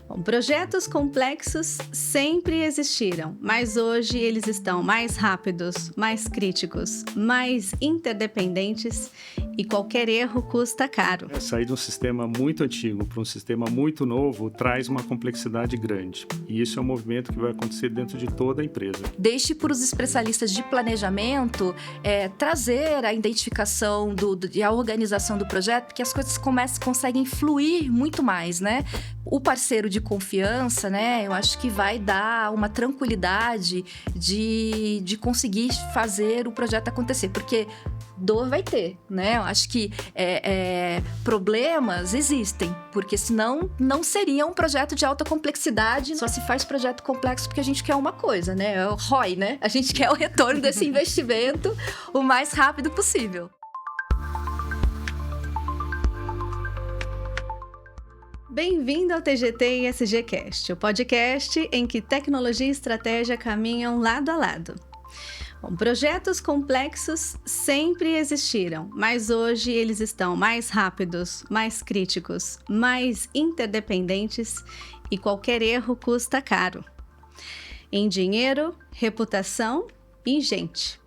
Bom, projetos complexos sempre existiram, mas hoje eles estão mais rápidos, mais críticos, mais interdependentes e qualquer erro custa caro. Sair de um sistema muito antigo para um sistema muito novo traz uma complexidade grande. E isso é um movimento que vai acontecer dentro de toda a empresa. Deixe para os especialistas de planejamento trazer a identificação e a organização do projeto, porque as coisas conseguem fluir muito mais, né? O parceiro de confiança, né? Eu acho que vai dar uma tranquilidade de conseguir fazer o projeto acontecer, porque dor vai ter, né? Eu acho que problemas existem, porque senão não seria um projeto de alta complexidade. Só se faz projeto complexo porque a gente quer uma coisa, né? É o ROI, né? A gente quer o retorno desse investimento o mais rápido possível. Bem-vindo ao TGT ESG Cast, o podcast em que tecnologia e estratégia caminham lado a lado. Bom, projetos complexos sempre existiram, mas hoje eles estão mais rápidos, mais críticos, mais interdependentes e qualquer erro custa caro. Em dinheiro, reputação e gente.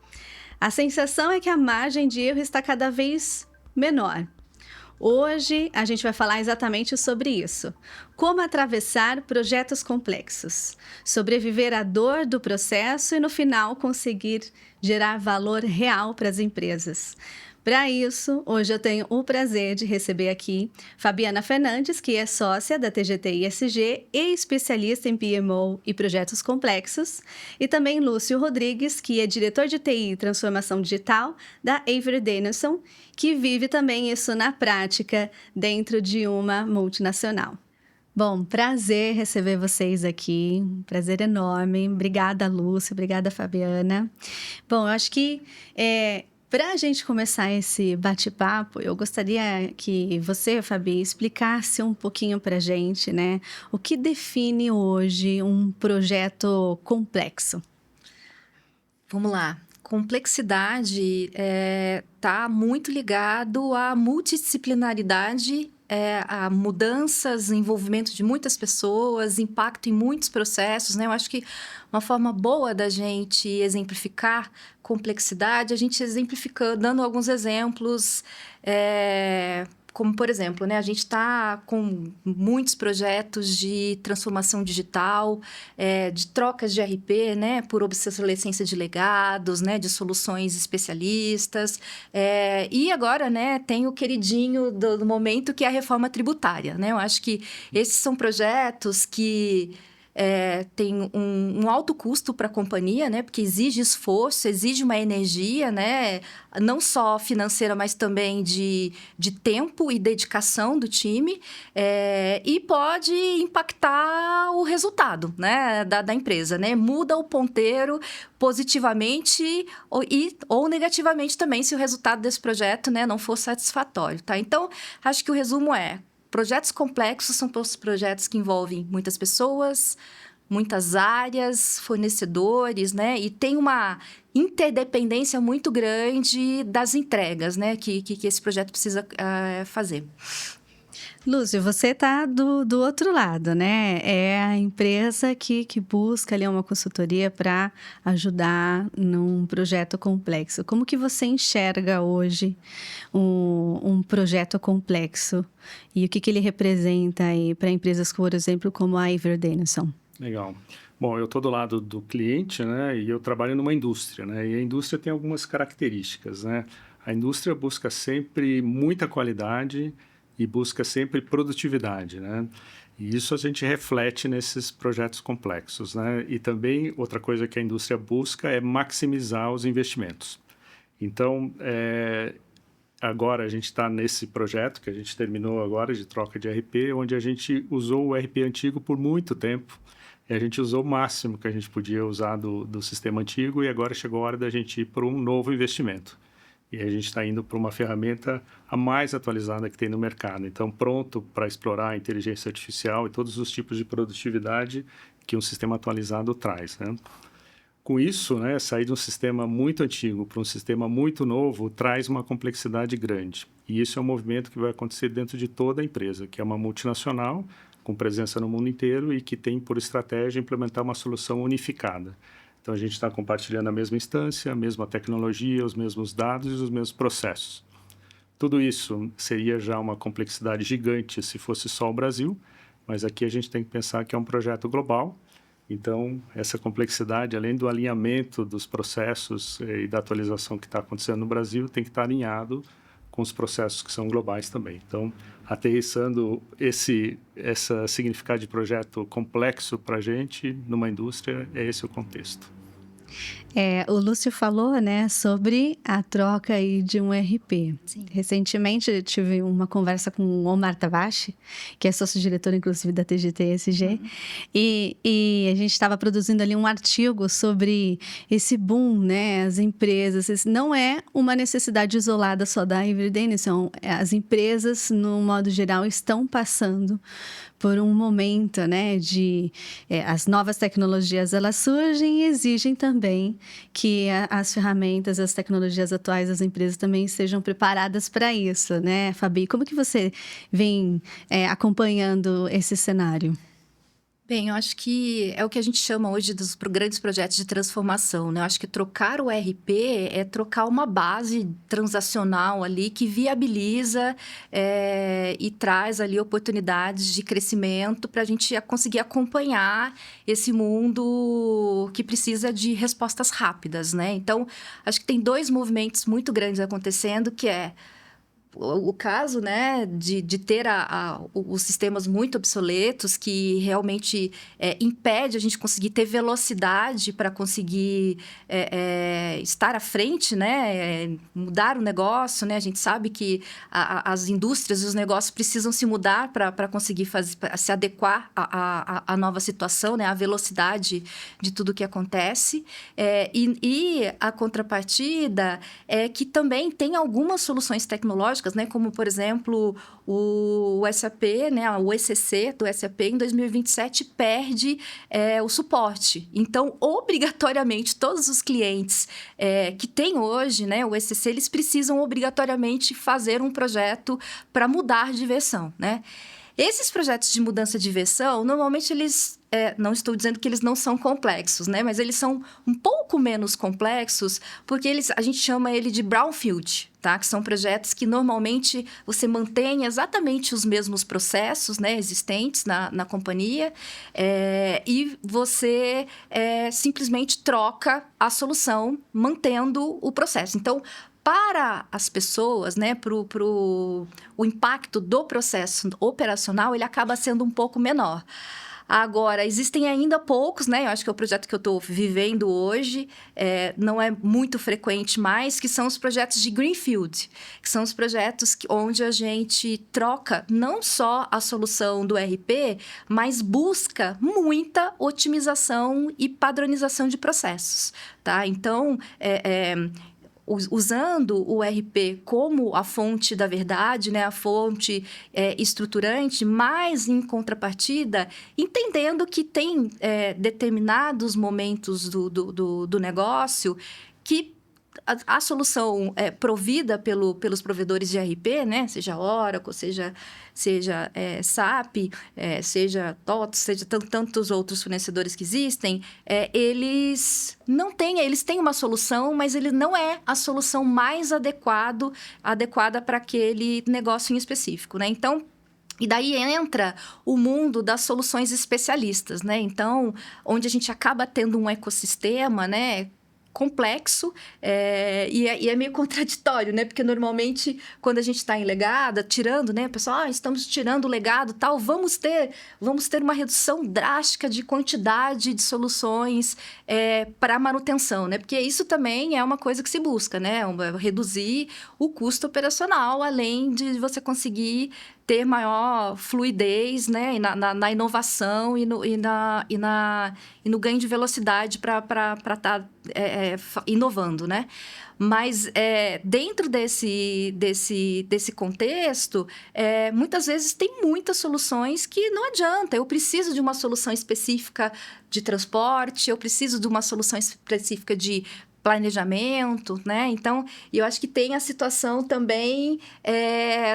A sensação é que a margem de erro está cada vez menor. Hoje, a gente vai falar exatamente sobre isso. Como atravessar projetos complexos, sobreviver à dor do processo e, no final, conseguir gerar valor real para as empresas. Para isso, hoje eu tenho o prazer de receber aqui Fabiana Fernandes, que é sócia da TGT ESG e especialista em PMO e projetos complexos, e também Lúcio Rodrigues, que é diretor de TI e transformação digital da Avery Dennison, que vive também isso na prática dentro de uma multinacional. Bom, prazer receber vocês aqui, prazer enorme. Obrigada, Lúcio, obrigada, Fabiana. Bom, eu acho que para a gente começar esse bate-papo, eu gostaria que você, Fabi, explicasse um pouquinho para a gente, né? O que define hoje um projeto complexo? Vamos lá. Complexidade está muito ligado à multidisciplinaridade, a mudanças, envolvimento de muitas pessoas, impacto em muitos processos, né? Eu acho que uma forma boa da gente exemplificar complexidade, a gente exemplificando, dando alguns exemplos, como, por exemplo, né, a gente está com muitos projetos de transformação digital, de trocas de RP, né, por obsolescência de legados, né, de soluções especialistas. E agora, né, tem o queridinho do momento, que é a reforma tributária, né? Eu acho que esses são projetos que tem um alto custo para a companhia, né? Porque exige esforço, exige uma energia, né? Não só financeira, mas também de tempo e dedicação do time, e pode impactar o resultado, né? da empresa, né? Muda o ponteiro positivamente ou negativamente também, se o resultado desse projeto, né, não for satisfatório, tá? Então, acho que o resumo projetos complexos são projetos que envolvem muitas pessoas, muitas áreas, fornecedores, né? E tem uma interdependência muito grande das entregas, né? Que esse projeto precisa fazer. Lúcio, você está do outro lado, né? É a empresa que busca ali uma consultoria para ajudar num projeto complexo. Como que você enxerga hoje um projeto complexo e o que ele representa aí para empresas, por exemplo, como a Avery Dennison? Legal. Bom, eu estou do lado do cliente, né? E eu trabalho numa indústria, né? E a indústria tem algumas características, né? A indústria busca sempre muita qualidade e busca sempre produtividade, né? E isso a gente reflete nesses projetos complexos, né? E também outra coisa que a indústria busca é maximizar os investimentos. Então, agora a gente está nesse projeto que a gente terminou agora de troca de RP, onde a gente usou o RP antigo por muito tempo. E a gente usou o máximo que a gente podia usar do sistema antigo e agora chegou a hora da gente ir para um novo investimento. E a gente está indo para uma ferramenta a mais atualizada que tem no mercado. Então, pronto para explorar a inteligência artificial e todos os tipos de produtividade que um sistema atualizado traz, né? Com isso, né, sair de um sistema muito antigo para um sistema muito novo traz uma complexidade grande. E isso é um movimento que vai acontecer dentro de toda a empresa, que é uma multinacional com presença no mundo inteiro e que tem por estratégia implementar uma solução unificada. Então, a gente está compartilhando a mesma instância, a mesma tecnologia, os mesmos dados e os mesmos processos. Tudo isso seria já uma complexidade gigante se fosse só o Brasil, mas aqui a gente tem que pensar que é um projeto global. Então, essa complexidade, além do alinhamento dos processos e da atualização que está acontecendo no Brasil, tem que estar alinhado com os processos que são globais também. Então, aterrissando esse significado de projeto complexo para a gente numa indústria, é esse o contexto. O Lúcio falou, né, sobre a troca aí de um ERP. Sim. Recentemente eu tive uma conversa com o Omar Tavashi, que é sócio-diretor, inclusive, da TGT-ESG, e a gente estava produzindo ali um artigo sobre esse boom, né, as empresas. Esse não é uma necessidade isolada só da Ivory Denison. As empresas, no modo geral, estão passando por um momento, né, de as novas tecnologias, elas surgem e exigem também que as ferramentas, as tecnologias atuais das empresas também sejam preparadas para isso, né, Fabi? Como que você vem acompanhando esse cenário? Bem, eu acho que é o que a gente chama hoje dos grandes projetos de transformação, né? Eu acho que trocar o ERP é trocar uma base transacional ali que viabiliza e traz ali oportunidades de crescimento para a gente conseguir acompanhar esse mundo que precisa de respostas rápidas, né? Então, acho que tem 2 movimentos muito grandes acontecendo, que é o caso, né, de ter os sistemas muito obsoletos, que realmente impede a gente conseguir ter velocidade para conseguir estar à frente, né, mudar o negócio, né? A gente sabe que as indústrias e os negócios precisam se mudar para conseguir se adequar à nova situação, né, à velocidade de tudo que acontece. E a contrapartida é que também tem algumas soluções tecnológicas, né, como, por exemplo, o SAP, né, o ECC do SAP, em 2027, perde o suporte. Então, obrigatoriamente, todos os clientes que têm hoje, né, o ECC, eles precisam obrigatoriamente fazer um projeto para mudar de versão, né? Esses projetos de mudança de versão, normalmente eles... não estou dizendo que eles não são complexos, né? Mas eles são um pouco menos complexos porque a gente chama ele de brownfield, tá? Que são projetos que normalmente você mantém exatamente os mesmos processos, né, existentes na companhia, e você simplesmente troca a solução mantendo o processo. Então, para as pessoas, né, o impacto do processo operacional, ele acaba sendo um pouco menor. Agora, existem ainda poucos, né? Eu acho que é o projeto que eu estou vivendo hoje, não é muito frequente mais, que são os projetos de Greenfield, que são os projetos onde a gente troca não só a solução do ERP, mas busca muita otimização e padronização de processos, tá? Então, usando o ERP como a fonte da verdade, né, a fonte estruturante, mas em contrapartida, entendendo que tem determinados momentos do negócio que a solução provida pelos provedores de ERP, né, seja Oracle, seja SAP, seja TOTS, seja tantos outros fornecedores que existem, eles têm uma solução, mas ele não é a solução mais adequada para aquele negócio em específico, né? Então, e daí entra o mundo das soluções especialistas, né? Então, onde a gente acaba tendo um ecossistema, né, complexo, e é meio contraditório, né? Porque normalmente, quando a gente está em legado, tirando, né? O pessoal, estamos tirando o legado, tal, vamos ter uma redução drástica de quantidade de soluções para manutenção, né? Porque isso também é uma coisa que se busca, né? Reduzir o custo operacional, além de você conseguir ter maior fluidez, né, na inovação e no ganho de velocidade para estar inovando, né? Mas dentro desse contexto, muitas vezes tem muitas soluções que não adianta. Eu preciso de uma solução específica de transporte, eu preciso de uma solução específica de planejamento, né? Então, eu acho que tem a situação também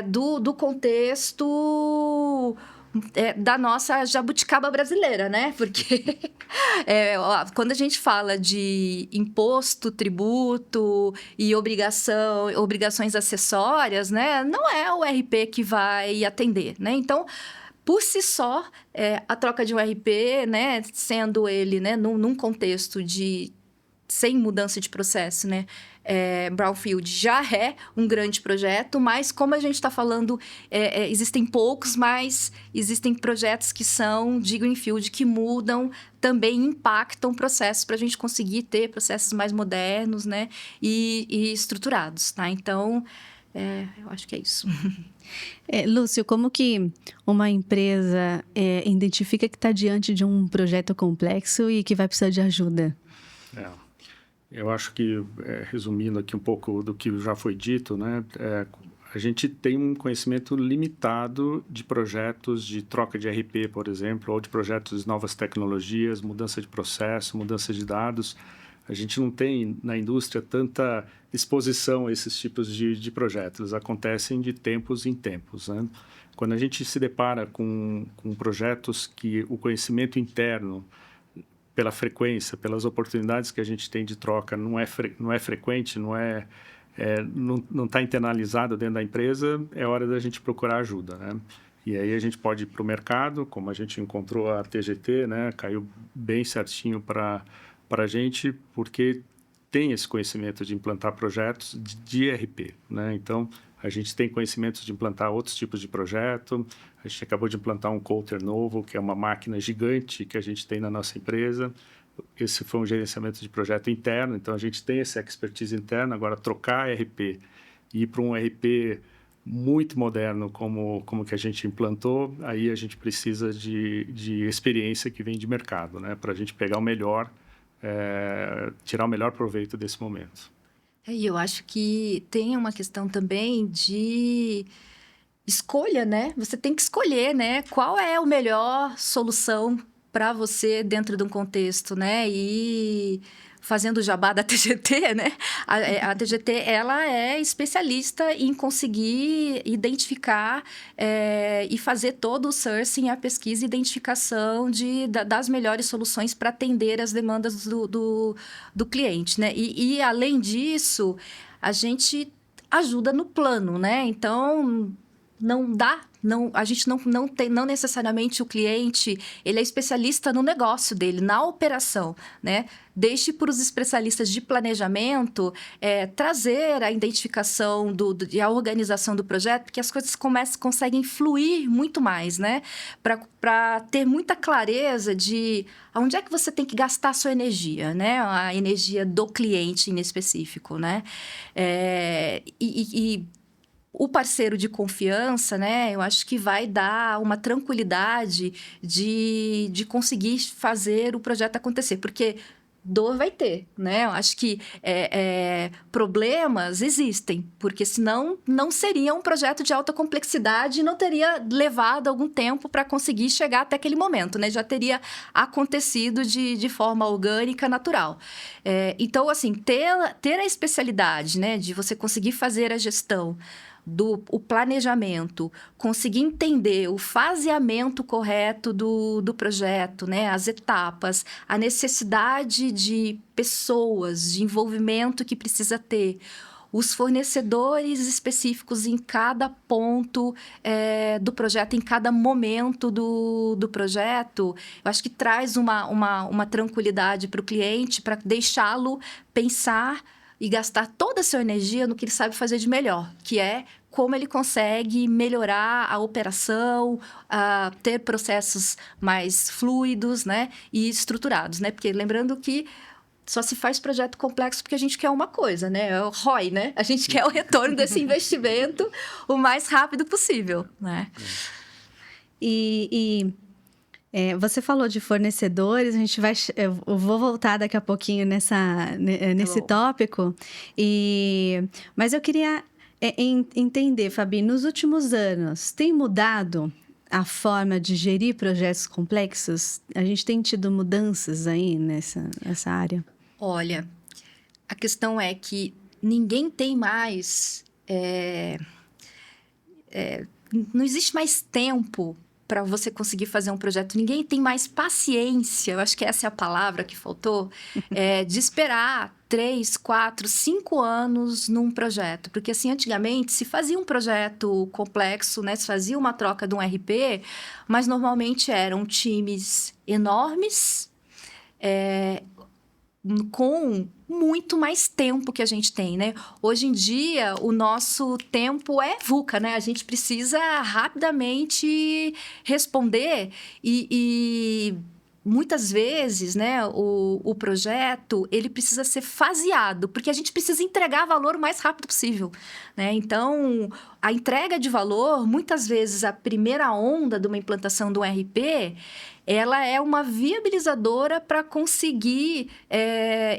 do contexto da nossa jabuticaba brasileira, né? Porque quando a gente fala de imposto, tributo e obrigações acessórias, né? Não é o RP que vai atender, né? Então, por si só, a troca de um RP, né? Sendo ele, né? Num contexto sem mudança de processo, né? Brownfield já é um grande projeto, mas como a gente está falando, existem poucos, mas existem projetos que são de Greenfield que mudam, também impactam processos para a gente conseguir ter processos mais modernos, né? E estruturados, tá? Então, eu acho que é isso. Lúcio, como que uma empresa identifica que está diante de um projeto complexo e que vai precisar de ajuda? Eu acho que, resumindo aqui um pouco do que já foi dito, né, a gente tem um conhecimento limitado de projetos de troca de RP, por exemplo, ou de projetos de novas tecnologias, mudança de processo, mudança de dados. A gente não tem na indústria tanta exposição a esses tipos de projetos. Eles acontecem de tempos em tempos, né? Quando a gente se depara com projetos que o conhecimento interno, pela frequência, pelas oportunidades que a gente tem de troca, não é frequente, não está internalizado dentro da empresa, é hora da gente procurar ajuda, né? E aí a gente pode ir para o mercado, como a gente encontrou a TGT, né? Caiu bem certinho para a gente, porque tem esse conhecimento de implantar projetos de ERP, né? Então, a gente tem conhecimentos de implantar outros tipos de projeto. A gente acabou de implantar um coater novo, que é uma máquina gigante que a gente tem na nossa empresa. Esse foi um gerenciamento de projeto interno, então a gente tem essa expertise interna. Agora, trocar ERP e ir para um ERP muito moderno como que a gente implantou, aí a gente precisa de experiência que vem de mercado, né? Para a gente pegar o melhor, tirar o melhor proveito desse momento. E eu acho que tem uma questão também de escolha, né? Você tem que escolher, né? Qual é a melhor solução para você dentro de um contexto, né? E fazendo o jabá da TGT, né? A TGT, ela é especialista em conseguir identificar e fazer todo o sourcing, a pesquisa e identificação das melhores soluções para atender as demandas do cliente, né? E, além disso, a gente ajuda no plano, né? Então, a gente não tem, não necessariamente o cliente, ele é especialista no negócio dele, na operação, né? Deixe para os especialistas de planejamento trazer a identificação e a organização do projeto, porque as coisas conseguem fluir muito mais, né? Para ter muita clareza de onde é que você tem que gastar a sua energia, né? A energia do cliente em específico, né? O parceiro de confiança, né? Eu acho que vai dar uma tranquilidade de conseguir fazer o projeto acontecer, porque dor vai ter, né? Eu acho que problemas existem, porque senão não seria um projeto de alta complexidade e não teria levado algum tempo para conseguir chegar até aquele momento, né? Já teria acontecido de forma orgânica, natural. Então, assim, ter a especialidade, né? De você conseguir fazer a gestão o planejamento, conseguir entender o faseamento correto do projeto, né? As etapas, a necessidade de pessoas, de envolvimento que precisa ter, os fornecedores específicos em cada ponto do projeto, em cada momento do projeto, eu acho que traz uma tranquilidade para o cliente, para deixá-lo pensar e gastar toda a sua energia no que ele sabe fazer de melhor, que é como ele consegue melhorar a operação, ter processos mais fluidos, né, e estruturados, né? Porque lembrando que só se faz projeto complexo porque a gente quer uma coisa, né? É o ROI, né? A gente quer o retorno desse investimento o mais rápido possível, né? Você falou de fornecedores, eu vou voltar daqui a pouquinho nesse tópico. Mas eu queria entender, Fabi, nos últimos anos, tem mudado a forma de gerir projetos complexos? A gente tem tido mudanças aí nessa área? Olha, a questão é que ninguém tem mais... não existe mais tempo para você conseguir fazer um projeto. Ninguém tem mais paciência, eu acho que essa é a palavra que faltou, de esperar 3, 4, 5 anos num projeto. Porque, assim, antigamente, se fazia um projeto complexo, né? Se fazia uma troca de um RP, mas normalmente eram times enormes, com muito mais tempo que a gente tem, né? Hoje em dia, o nosso tempo é VUCA, né? A gente precisa rapidamente responder e muitas vezes, né, o projeto, ele precisa ser faseado, porque a gente precisa entregar valor o mais rápido possível, né? Então, a entrega de valor, muitas vezes, a primeira onda de uma implantação do RP, ela é uma viabilizadora para conseguir...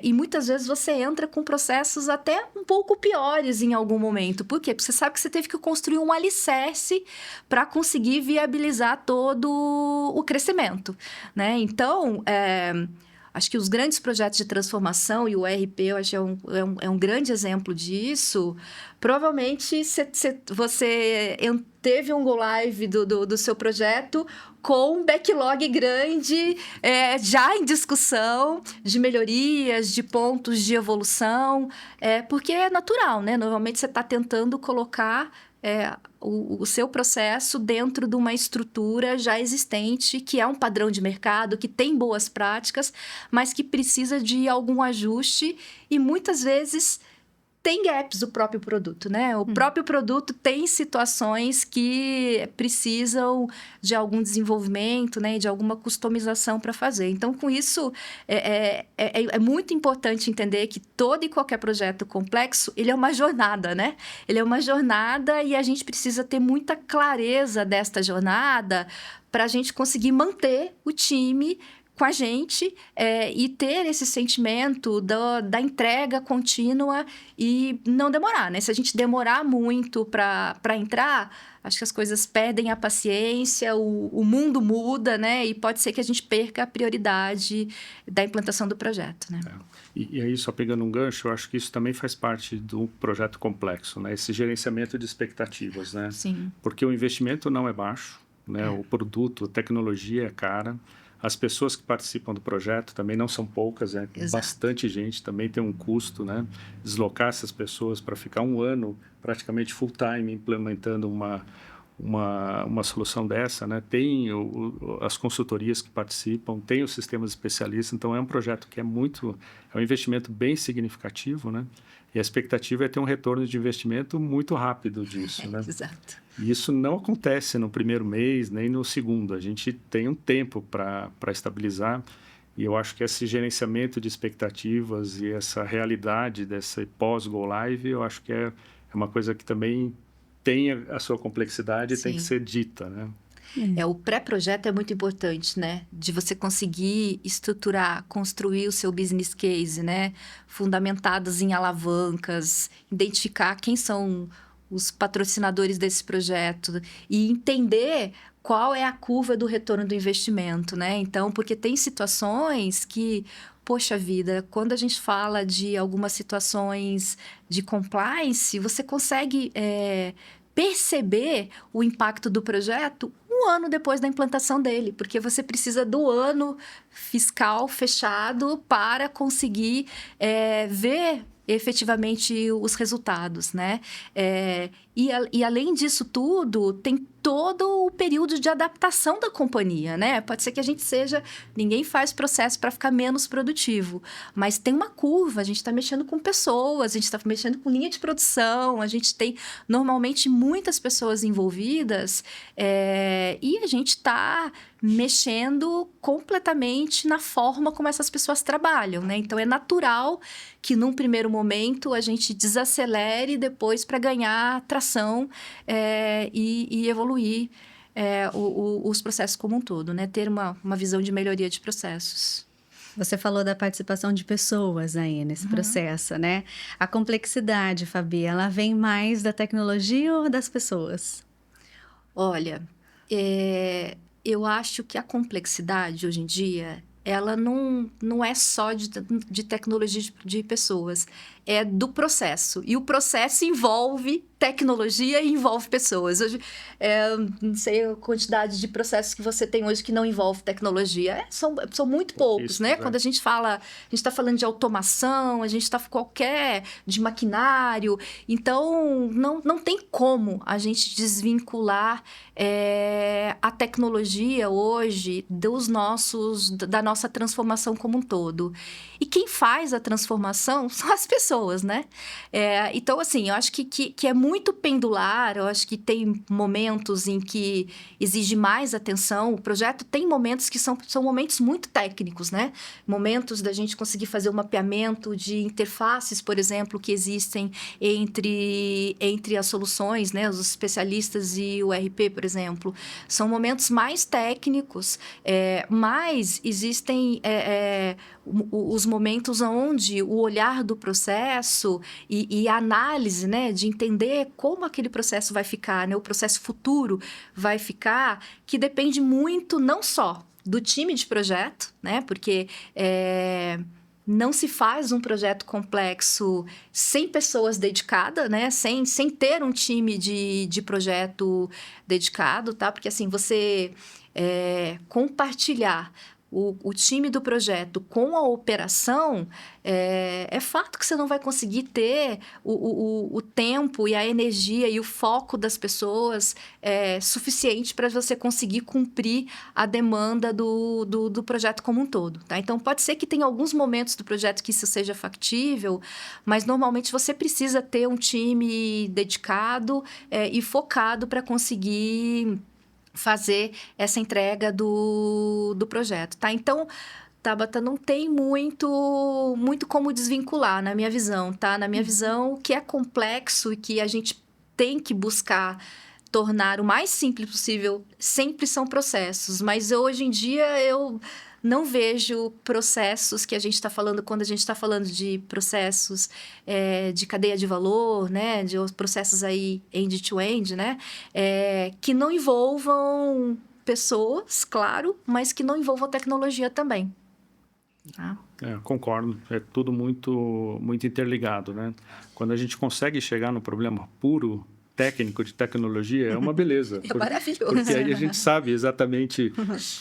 e muitas vezes você entra com processos até um pouco piores em algum momento. Por quê? Porque você sabe que você teve que construir um alicerce para conseguir viabilizar todo o crescimento, né? Então, acho que os grandes projetos de transformação, e o RP, eu acho é um grande exemplo disso. Provavelmente, você teve um go live do seu projeto com um backlog grande, já em discussão, de melhorias, de pontos de evolução, porque é natural, né? Normalmente, você está tentando colocar o seu processo dentro de uma estrutura já existente, que é um padrão de mercado, que tem boas práticas, mas que precisa de algum ajuste e, muitas vezes, tem gaps do próprio produto, né? O próprio produto tem situações que precisam de algum desenvolvimento, né? De alguma customização para fazer. Então, com isso, é muito importante entender que todo e qualquer projeto complexo, ele é uma jornada, né? Ele é uma jornada e a gente precisa ter muita clareza desta jornada para a gente conseguir manter o time com a gente e ter esse sentimento da entrega contínua e não demorar, né? Se a gente demorar muito para entrar, acho que as coisas perdem a paciência, o mundo muda, né? E pode ser que a gente perca a prioridade da implantação do projeto, né? E aí, só pegando um gancho, eu acho que isso também faz parte do projeto complexo, né? Esse gerenciamento de expectativas, né? Sim. Porque o investimento não é baixo, né? O produto, a tecnologia é cara. As pessoas que participam do projeto também não são poucas, bastante gente, também tem um custo, né? Deslocar essas pessoas para ficar um ano praticamente full time implementando uma solução dessa, né? Tem as consultorias que participam, tem os sistemas especialistas, então é um projeto que é um investimento bem significativo, né? E a expectativa é ter um retorno de investimento muito rápido disso, né? Exato. E isso não acontece no primeiro mês, nem no segundo. A gente tem um tempo para estabilizar. E eu acho que esse gerenciamento de expectativas e essa realidade dessa pós-go live, eu acho que é uma coisa que também tem a sua complexidade e tem que ser dita, né? O pré-projeto é muito importante, né? De você conseguir estruturar, construir o seu business case, né? Fundamentados em alavancas, identificar quem são os patrocinadores desse projeto e entender qual é a curva do retorno do investimento, né? Então, porque tem situações que, poxa vida, quando a gente fala de algumas situações de compliance, você consegue perceber o impacto do projeto um ano depois da implantação dele, porque você precisa do ano fiscal fechado para conseguir ver efetivamente os resultados, né? E além disso tudo, tem todo o período de adaptação da companhia, né? Pode ser que a gente ninguém faz processo para ficar menos produtivo, mas tem uma curva, a gente está mexendo com pessoas, a gente está mexendo com linha de produção, a gente tem normalmente muitas pessoas envolvidas e a gente está mexendo completamente na forma como essas pessoas trabalham, né? Então, é natural que num primeiro momento a gente desacelere depois para ganhar tração e evoluir os processos como um todo, né? Ter uma visão de melhoria de processos. Você falou da participação de pessoas aí nesse processo, né? A complexidade, Fabi, ela vem mais da tecnologia ou das pessoas? Olha, eu acho que a complexidade hoje em dia, ela não é só de tecnologia de pessoas, é do processo. E o processo envolve tecnologia e envolve pessoas. Hoje, não sei a quantidade de processos que você tem hoje que não envolve tecnologia. São muito poucos, Isso, né? Quando a gente está falando de automação, a gente está de maquinário. Então, não tem como a gente desvincular a tecnologia hoje da nossa transformação como um todo. E quem faz a transformação são as pessoas, né? Então, assim, eu acho que é muito pendular, eu acho que tem momentos em que exige mais atenção. O projeto tem momentos que são momentos muito técnicos, né? Momentos da gente conseguir fazer o mapeamento de interfaces, por exemplo, que existem entre as soluções, né? Os especialistas e o RP, por exemplo. São momentos mais técnicos, mas existem os momentos onde o olhar do processo e a análise, né, de entender como aquele processo vai ficar, né, o processo futuro vai ficar, que depende muito não só do time de projeto, né, porque não se faz um projeto complexo sem pessoas dedicadas, né? Sem ter um time de projeto dedicado, tá? Porque, assim, você compartilhar o time do projeto com a operação, é fato que você não vai conseguir ter o tempo e a energia e o foco das pessoas suficiente para você conseguir cumprir a demanda do projeto como um todo. Tá? Então, pode ser que tenha alguns momentos do projeto que isso seja factível, mas normalmente você precisa ter um time dedicado e focado para conseguir fazer essa entrega do projeto, tá? Então, Tabata, não tem muito como desvincular, na minha visão, tá? Na minha visão, o que é complexo e que a gente tem que buscar tornar o mais simples possível sempre são processos, mas hoje em dia eu não vejo processos que a gente está falando, quando a gente está falando de processos de cadeia de valor, né, de processos aí end-to-end, né, que não envolvam pessoas, claro, mas que não envolvam tecnologia também. Tá? Concordo, é tudo muito, muito interligado, né? Quando a gente consegue chegar no problema puro, técnico de tecnologia, é uma beleza. Maravilhoso. Porque aí a gente sabe exatamente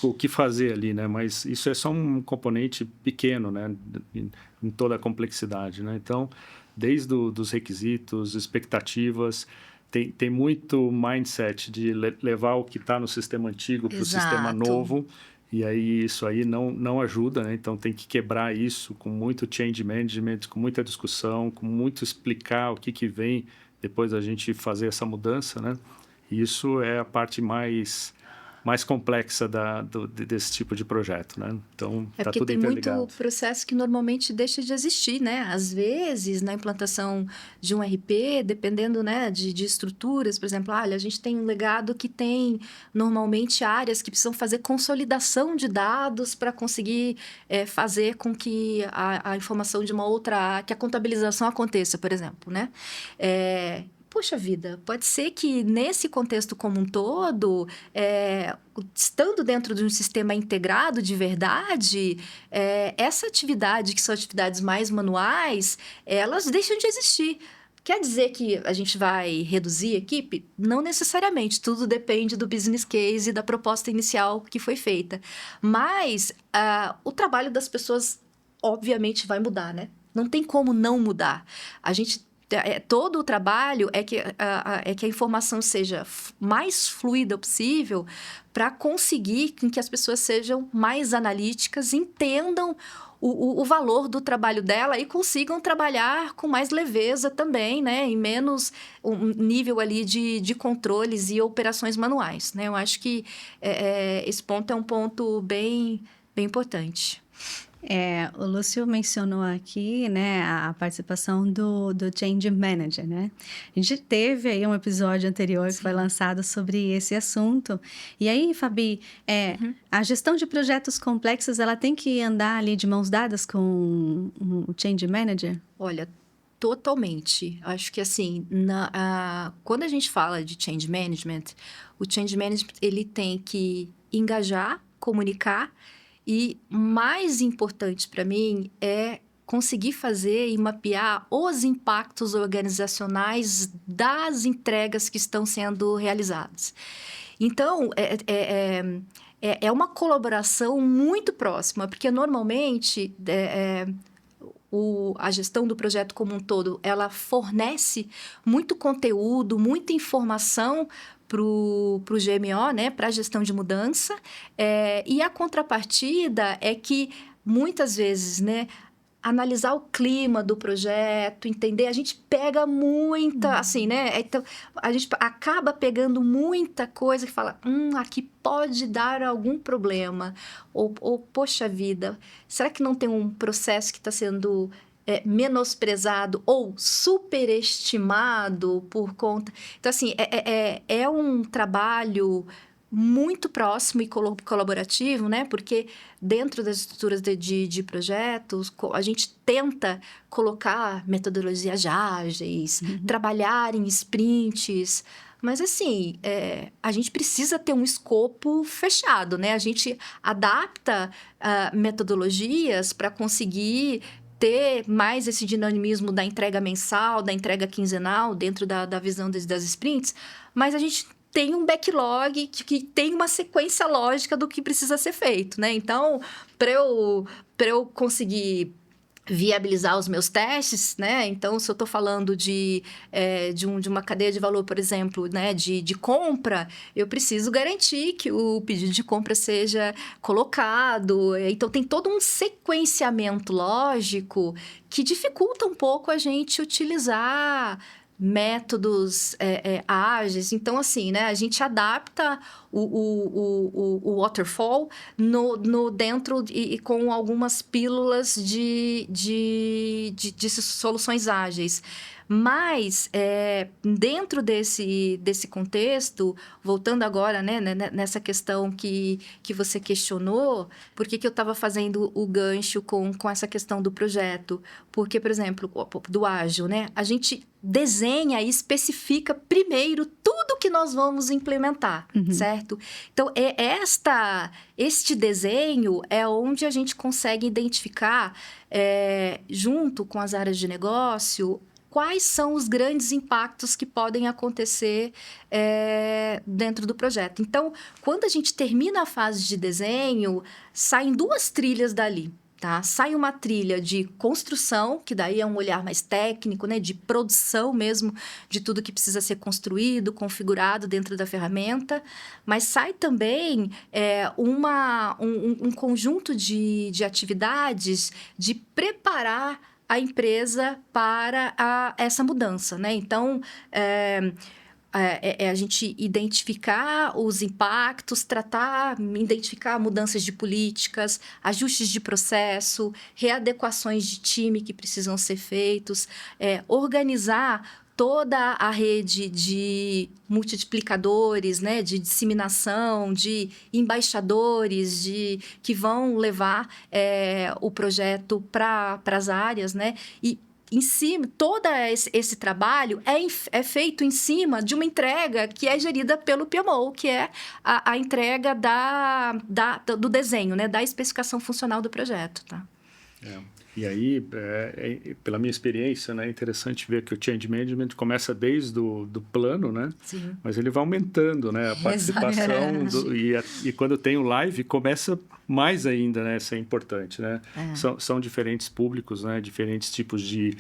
o que fazer ali, né? Mas isso é só um componente pequeno, né? Em toda a complexidade, né? Então, desde dos requisitos, expectativas, tem muito mindset de levar o que está no sistema antigo para o sistema novo. E aí isso aí não ajuda, né? Então tem que quebrar isso com muito change management, com muita discussão, com muito explicar o que vem depois da gente fazer essa mudança, né? E isso é a parte mais complexa desse tipo de projeto, né? Então, está tudo interligado. Porque tem muito processo que normalmente deixa de existir, né? Às vezes, na implantação de um RP, dependendo, né, de estruturas, por exemplo, a gente tem um legado que tem, normalmente, áreas que precisam fazer consolidação de dados para conseguir fazer com que a informação de uma outra... que a contabilização aconteça, por exemplo, né? Poxa vida, pode ser que nesse contexto como um todo, estando dentro de um sistema integrado de verdade, essa atividade, que são atividades mais manuais, elas deixam de existir. Quer dizer que a gente vai reduzir a equipe? Não necessariamente, tudo depende do business case e da proposta inicial que foi feita. Mas o trabalho das pessoas, obviamente, vai mudar, né? Não tem como não mudar. Todo o trabalho é que a informação seja mais fluida possível para conseguir que as pessoas sejam mais analíticas, entendam o valor do trabalho dela e consigam trabalhar com mais leveza também, né? Em menos um nível ali de controles e operações manuais, né? Eu acho que esse ponto é um ponto bem, bem importante. O Lúcio mencionou aqui, né, a participação do Change Manager, né? A gente teve aí um episódio anterior que foi lançado sobre esse assunto. E aí, Fabi, a gestão de projetos complexos, ela tem que andar ali de mãos dadas com o Change Manager? Olha, totalmente. Acho que, assim, quando a gente fala de Change Management, o Change Management, ele tem que engajar, comunicar. E mais importante para mim é conseguir fazer e mapear os impactos organizacionais das entregas que estão sendo realizadas. Então, é uma colaboração muito próxima, porque normalmente a gestão do projeto como um todo, ela fornece muito conteúdo, muita informação para o GMO, né, para a gestão de mudança, e a contrapartida é que, muitas vezes, né, analisar o clima do projeto, entender, a gente pega muita, assim, né? Então, a gente acaba pegando muita coisa que fala, aqui pode dar algum problema. Ou, poxa vida, será que não tem um processo que está sendo menosprezado ou superestimado por conta... Então, assim, é um trabalho muito próximo e colaborativo, né? Porque dentro das estruturas de projetos, a gente tenta colocar metodologias ágeis, trabalhar em sprints, mas assim, a gente precisa ter um escopo fechado, né? A gente adapta metodologias para conseguir ter mais esse dinamismo da entrega mensal, da entrega quinzenal, dentro da visão das sprints, mas a gente tem um backlog que tem uma sequência lógica do que precisa ser feito, né? Então, para eu conseguir viabilizar os meus testes, né? Então, se eu estou falando de uma cadeia de valor, por exemplo, né? de compra, eu preciso garantir que o pedido de compra seja colocado. Então, tem todo um sequenciamento lógico que dificulta um pouco a gente utilizar métodos ágeis. Então, assim, né, a gente adapta o waterfall dentro e com algumas pílulas de soluções ágeis. Mas, dentro desse contexto, voltando agora, né, nessa questão que você questionou, por que eu estava fazendo o gancho com essa questão do projeto? Porque, por exemplo, do ágil, né, a gente desenha e especifica primeiro tudo que nós vamos implementar, certo? Então, este desenho é onde a gente consegue identificar, junto com as áreas de negócio, quais são os grandes impactos que podem acontecer dentro do projeto. Então, quando a gente termina a fase de desenho, saem 2 trilhas dali. Tá? Sai uma trilha de construção, que daí é um olhar mais técnico, né? De produção mesmo, de tudo que precisa ser construído, configurado dentro da ferramenta, mas sai também um conjunto de atividades de preparar a empresa para essa mudança, né? Então, a gente identificar os impactos, identificar mudanças de políticas, ajustes de processo, readequações de time que precisam ser feitos, organizar toda a rede de multiplicadores, né, de disseminação, de embaixadores, que vão levar o projeto para as áreas, né? E em cima, todo esse trabalho é feito em cima de uma entrega que é gerida pelo PMO, que é a entrega do desenho, né, da especificação funcional do projeto, tá? E aí, pela minha experiência, né, é interessante ver que o Change Management começa desde do plano, né? Sim. Mas ele vai aumentando, né? A participação e quando tem o live, começa mais ainda, né? Isso é importante, né? São diferentes públicos, né? Diferentes tipos de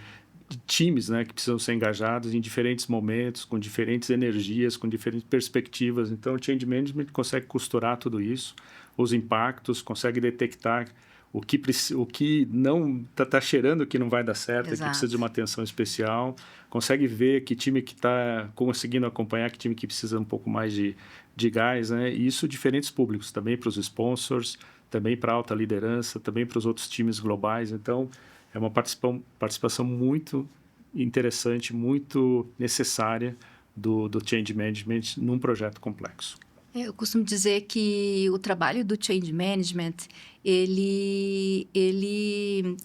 times, né? Que precisam ser engajados em diferentes momentos, com diferentes energias, com diferentes perspectivas. Então, o Change Management consegue costurar tudo isso, os impactos, consegue detectar o que não está cheirando que não vai dar certo, que precisa de uma atenção especial, consegue ver que time que está conseguindo acompanhar, que time que precisa um pouco mais de gás, né? E isso diferentes públicos, também para os sponsors, também para a alta liderança, também para os outros times globais. Então, é uma participação muito interessante, muito necessária do Change Management num projeto complexo. Eu costumo dizer que o trabalho do Change Management, ele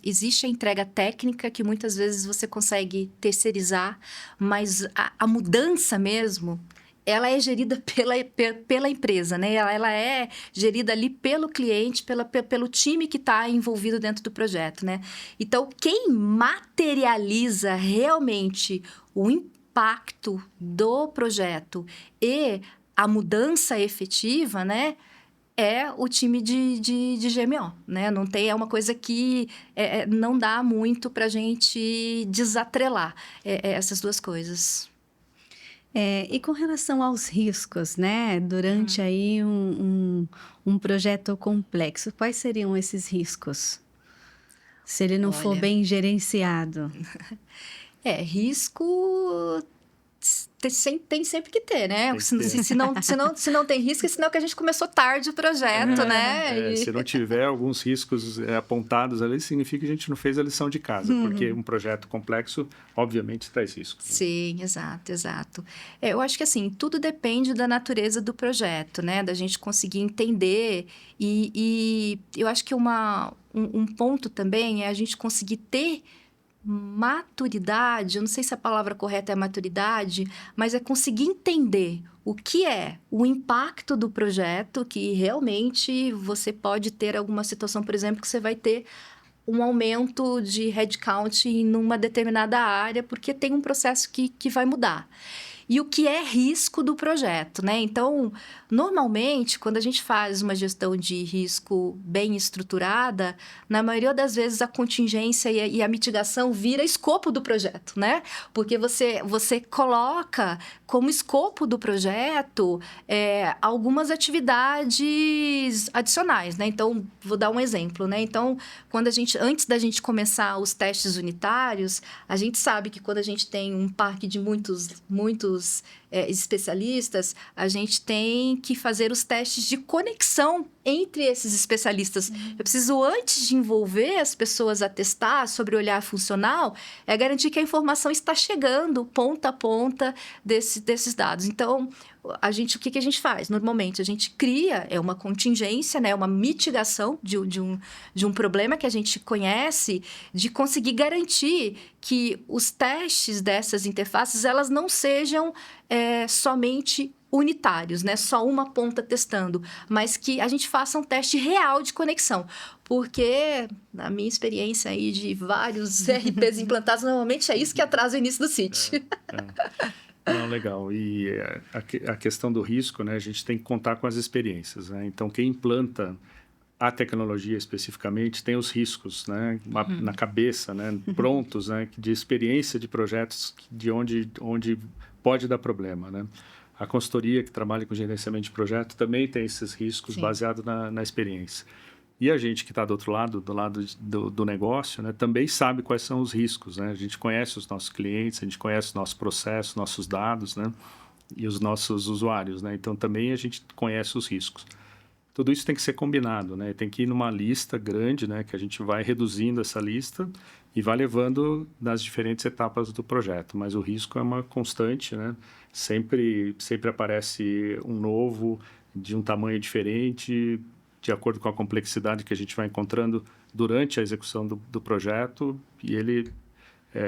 existe a entrega técnica que muitas vezes você consegue terceirizar, mas a mudança mesmo, ela é gerida pela empresa, né? Ela é gerida ali pelo cliente, pelo time que está envolvido dentro do projeto, né? Então, quem materializa realmente o impacto do projeto e a mudança efetiva, né? É o time de GMO, né? Não tem, é uma coisa que não dá muito para a gente desatrelar essas duas coisas. E com relação aos riscos, né? Durante aí um projeto complexo, quais seriam esses riscos? Se ele não for Olha, bem gerenciado. Risco tem sempre que ter, né? Tem que ter. Se não tem risco, é sinal que a gente começou tarde o projeto, né? Se não tiver alguns riscos apontados ali, significa que a gente não fez a lição de casa, porque um projeto complexo, obviamente, traz risco. Né? Sim, exato. Eu acho que, assim, tudo depende da natureza do projeto, né? Da gente conseguir entender e eu acho que um ponto também é a gente conseguir ter maturidade, eu não sei se a palavra correta é maturidade, mas é conseguir entender o que é o impacto do projeto, que realmente você pode ter alguma situação, por exemplo, que você vai ter um aumento de headcount em uma determinada área, porque tem um processo que vai mudar. E o que é risco do projeto, né? Então, normalmente, quando a gente faz uma gestão de risco bem estruturada, na maioria das vezes a contingência e a mitigação vira escopo do projeto, né? Porque você coloca como escopo do projeto algumas atividades adicionais, né? Então, vou dar um exemplo, né? Então, antes da gente começar os testes unitários, a gente sabe que quando a gente tem um parque de muitos especialistas, a gente tem que fazer os testes de conexão entre esses especialistas. Eu preciso, antes de envolver as pessoas a testar sobre o olhar funcional, garantir que a informação está chegando ponta a ponta desses dados. Então, o que a gente faz? Normalmente, a gente cria uma contingência, né, uma mitigação de um problema que a gente conhece, de conseguir garantir que os testes dessas interfaces, elas não sejam somente unitários, né? Só uma ponta testando, mas que a gente faça um teste real de conexão. Porque, na minha experiência aí de vários RPs implantados, normalmente é isso que atrasa o início do sítio. Não, legal. E a questão do risco, né? A gente tem que contar com as experiências, né? Então, quem implanta a tecnologia especificamente tem os riscos, né? Na cabeça, né? Prontos, né? De experiência de projetos de onde pode dar problema, né? A consultoria que trabalha com gerenciamento de projeto também tem esses riscos baseado na experiência. E a gente que está do outro lado, do negócio, né, também sabe quais são os riscos, né? A gente conhece os nossos clientes, a gente conhece o nosso processo, nossos dados, né? E os nossos usuários, né? Então, também a gente conhece os riscos. Tudo isso tem que ser combinado, né? Tem que ir numa lista grande, né? Que a gente vai reduzindo essa lista e vai levando nas diferentes etapas do projeto. Mas o risco é uma constante, né? Sempre aparece um novo, de um tamanho diferente, de acordo com a complexidade que a gente vai encontrando durante a execução do projeto, e ele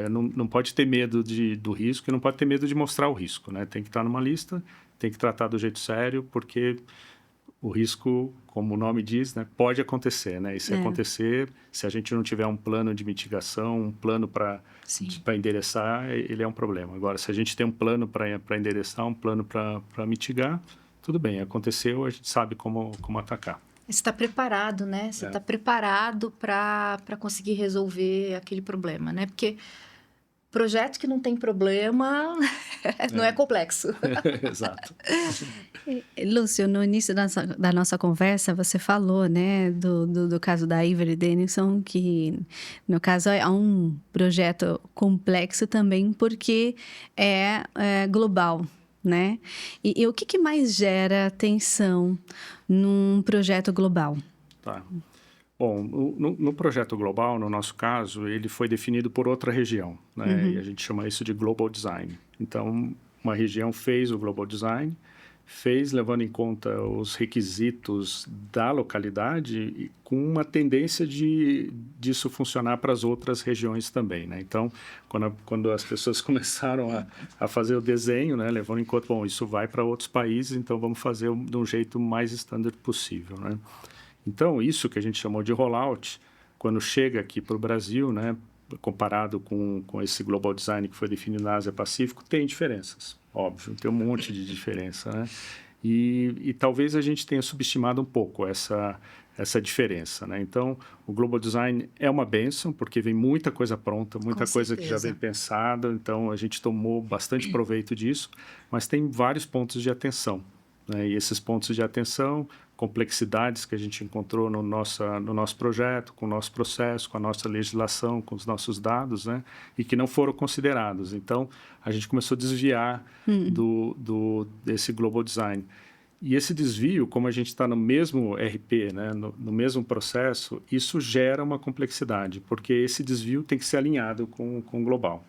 não pode ter medo do risco e não pode ter medo de mostrar o risco, né? Tem que estar numa lista, tem que tratar do jeito sério, porque o risco, como o nome diz, né, pode acontecer, né? E se acontecer, se a gente não tiver um plano de mitigação, um plano para endereçar, ele é um problema. Agora, se a gente tem um plano para endereçar, um plano para mitigar, tudo bem, aconteceu, a gente sabe como atacar. Você está preparado, né? Você está preparado para conseguir resolver aquele problema, né? Porque projeto que não tem problema não é complexo. Exato. Lúcio, no início da nossa conversa, você falou, né, do caso da Avery Dennison, que, no caso, é um projeto complexo também porque é global, né? E o que mais gera tensão num projeto global? Tá. Bom, no projeto global, no nosso caso, ele foi definido por outra região, né? E a gente chama isso de Global Design. Então, uma região fez o Global Design fez levando em conta os requisitos da localidade e com uma tendência disso funcionar para as outras regiões também, né? Então, quando as pessoas começaram a fazer o desenho, né, levando em conta, bom, isso vai para outros países, então vamos fazer de um jeito mais standard possível, né? Então, isso que a gente chamou de rollout, quando chega aqui para o Brasil, né, comparado com esse Global Design que foi definido na Ásia-Pacífico, tem diferenças, óbvio, tem um monte de diferença, né? E talvez a gente tenha subestimado um pouco essa diferença, né? Então, o Global Design é uma bênção, porque vem muita coisa pronta, muita coisa que já vem pensada, então a gente tomou bastante proveito disso, mas tem vários pontos de atenção, né? E esses pontos de atenção, complexidades que a gente encontrou no nosso projeto, com o nosso processo, com a nossa legislação, com os nossos dados, né? E que não foram considerados. Então, a gente começou a desviar desse Global Design. E esse desvio, como a gente está no mesmo RP, né? no mesmo processo, isso gera uma complexidade, porque esse desvio tem que ser alinhado com o global.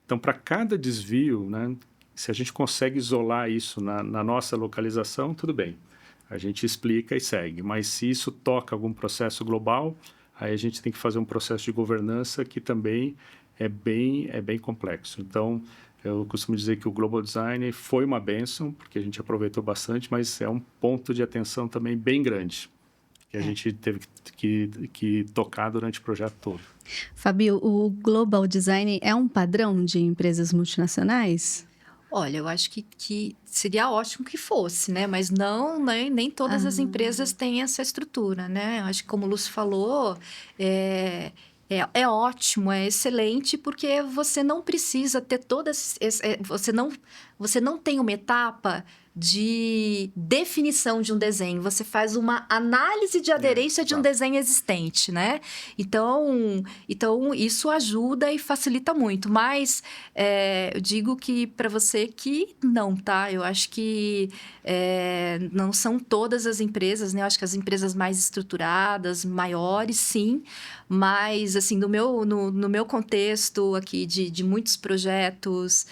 Então, para cada desvio, né? Se a gente consegue isolar isso na nossa localização, tudo bem. A gente explica e segue, mas se isso toca algum processo global, aí a gente tem que fazer um processo de governança que também é bem complexo. Então, eu costumo dizer que o Global Design foi uma bênção, porque a gente aproveitou bastante, mas é um ponto de atenção também bem grande, que a gente teve que tocar durante o projeto todo. Fabio, o Global Design é um padrão de empresas multinacionais? Olha, eu acho que seria ótimo que fosse, né? Mas não, nem todas as empresas têm essa estrutura, né? Eu acho que, como o Lúcio falou, é ótimo, é excelente, porque você não precisa ter todas... Você não tem uma etapa de definição de um desenho. Você faz uma análise de aderência de um desenho existente, né? Então isso ajuda e facilita muito. Mas eu digo que para você que não, tá? Eu acho que não são todas as empresas, né? Eu acho que as empresas mais estruturadas, maiores, sim. Mas, assim, no meu contexto aqui de muitos projetos,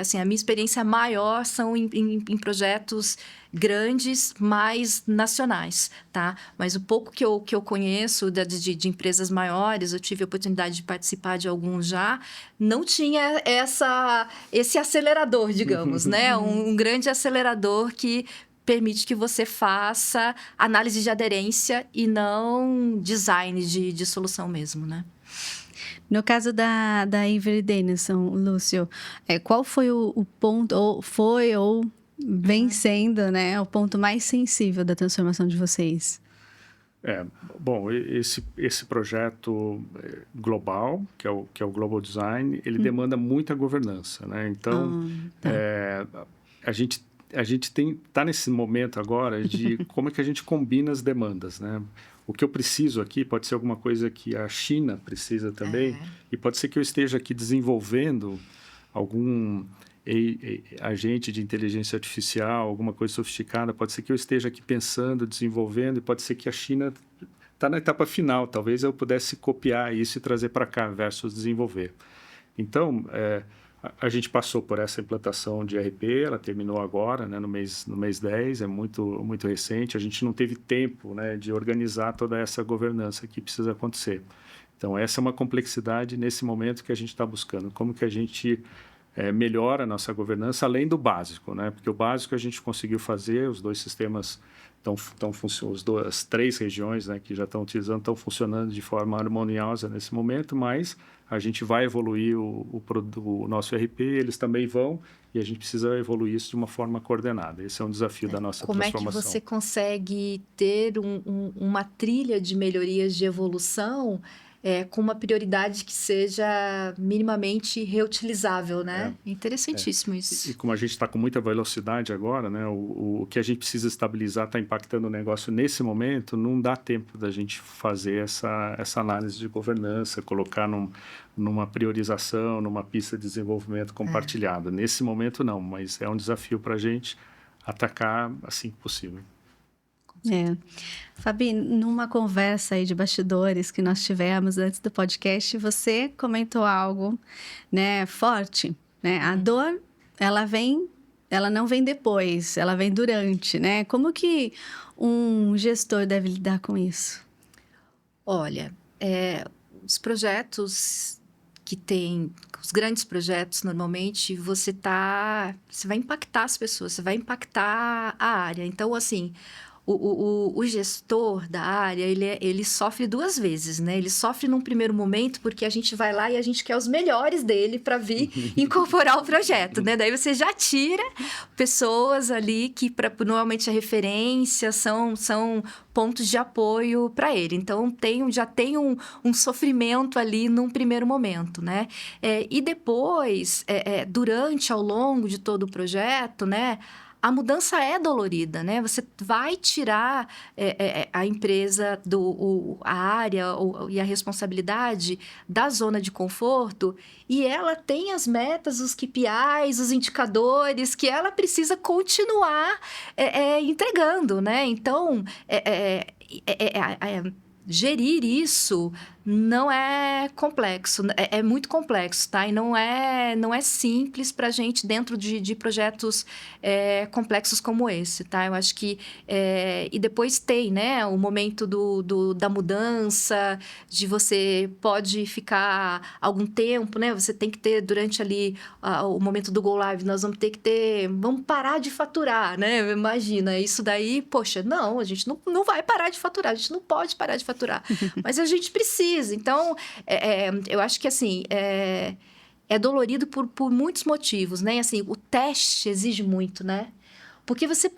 assim, a minha experiência maior são em projetos grandes, mais nacionais, tá? Mas o pouco que eu conheço de empresas maiores, eu tive a oportunidade de participar de alguns já, não tinha esse acelerador, digamos, né? Um grande acelerador que permite que você faça análise de aderência e não design de solução mesmo, né? No caso da Avery Dennison, Lúcio, qual foi o ponto, ou vem sendo, né, o ponto mais sensível da transformação de vocês? Bom, esse projeto global, que é o Global Design, ele demanda muita governança, né? Então, a gente está nesse momento agora de como é que a gente combina as demandas, né? O que eu preciso aqui pode ser alguma coisa que a China precisa também, e pode ser que eu esteja aqui desenvolvendo algum agente de inteligência artificial, alguma coisa sofisticada, pode ser que eu esteja aqui pensando, desenvolvendo, e pode ser que a China está na etapa final, talvez eu pudesse copiar isso e trazer para cá, versus desenvolver. Então, a gente passou por essa implantação de ERP, ela terminou agora, né, no mês 10, é muito recente. A gente não teve tempo, né, de organizar toda essa governança que precisa acontecer. Então, essa é uma complexidade nesse momento que a gente está buscando. Como que a gente melhora a nossa governança, além do básico, né? Porque o básico a gente conseguiu fazer, os dois sistemas as 3 regiões, né, que já estão utilizando, estão funcionando de forma harmoniosa nesse momento, mas a gente vai evoluir o nosso ERP, eles também vão, e a gente precisa evoluir isso de uma forma coordenada. Esse é um desafio da nossa transformação. Como é que você consegue ter uma trilha de melhorias de evolução com uma prioridade que seja minimamente reutilizável, né? Interessantíssimo isso. E como a gente está com muita velocidade agora, né? O que a gente precisa estabilizar está impactando o negócio nesse momento, não dá tempo da gente fazer essa análise de governança, colocar numa priorização, numa pista de desenvolvimento compartilhada. Nesse momento não, mas é um desafio para a gente atacar assim que possível. Fabi, numa conversa aí de bastidores que nós tivemos antes do podcast, você comentou algo, né, forte, né? A dor, ela ela não vem depois, ela vem durante, né? Como que um gestor deve lidar com isso? Olha, os projetos que tem, os grandes projetos, normalmente, você vai impactar as pessoas, você vai impactar a área. Então, assim, o gestor da área, ele sofre duas vezes, né? Ele sofre num primeiro momento porque a gente vai lá e a gente quer os melhores dele para vir incorporar o projeto, né? Daí você já tira pessoas ali que normalmente a referência são pontos de apoio para ele. Então, já tem um sofrimento ali num primeiro momento, né? E depois, durante, ao longo de todo o projeto, né? A mudança é dolorida, né? Você vai tirar a empresa, a área e a responsabilidade da zona de conforto e ela tem as metas, os KPIs, os indicadores que ela precisa continuar entregando, né? Então, gerir isso não é complexo, é muito complexo, tá? E não é simples para a gente dentro de projetos complexos como esse, tá? Eu acho que... e depois tem, né? O momento da mudança, de você pode ficar algum tempo, né? Você tem que ter, durante ali o momento do Go Live, nós vamos ter que ter... Vamos parar de faturar, né? Imagina, isso daí, poxa, não, a gente não vai parar de faturar, a gente não pode parar de faturar, mas a gente precisa. Então, eu acho que, assim, é dolorido por muitos motivos, né? Assim, o teste exige muito, né? Porque você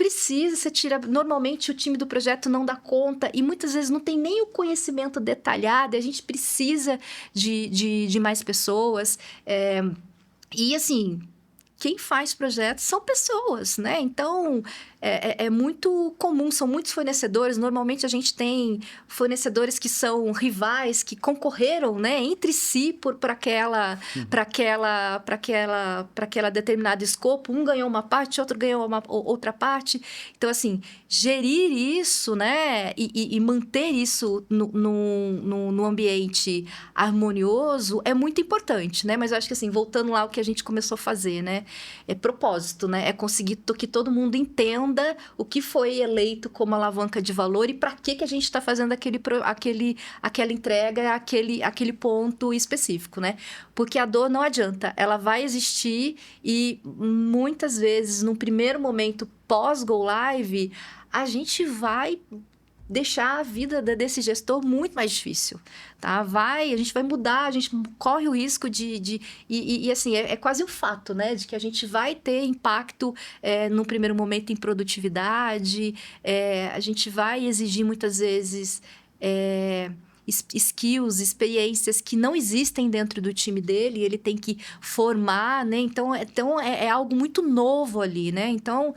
tira... Normalmente, o time do projeto não dá conta e muitas vezes não tem nem o conhecimento detalhado e a gente precisa de mais pessoas. E, assim... Quem faz projetos são pessoas, né? Então, é muito comum, são muitos fornecedores. Normalmente, a gente tem fornecedores que são rivais, que concorreram, né, entre si para aquela determinado escopo. Um ganhou uma parte, outro ganhou outra parte. Então, assim, gerir isso, né, e manter isso no ambiente harmonioso é muito importante, né? Mas eu acho que, assim, voltando lá ao que a gente começou a fazer, né? É propósito, né? É conseguir que todo mundo entenda o que foi eleito como alavanca de valor e para que a gente está fazendo aquela entrega, aquele ponto específico, né? Porque a dor não adianta, ela vai existir e muitas vezes, num primeiro momento pós-Go Live, a gente vai deixar a vida desse gestor muito mais difícil, tá? A gente vai mudar, a gente corre o risco e assim, é quase um fato, né? De que a gente vai ter impacto no primeiro momento em produtividade, a gente vai exigir muitas vezes... skills, experiências que não existem dentro do time dele, ele tem que formar, né? Então, é algo muito novo ali, né? Então...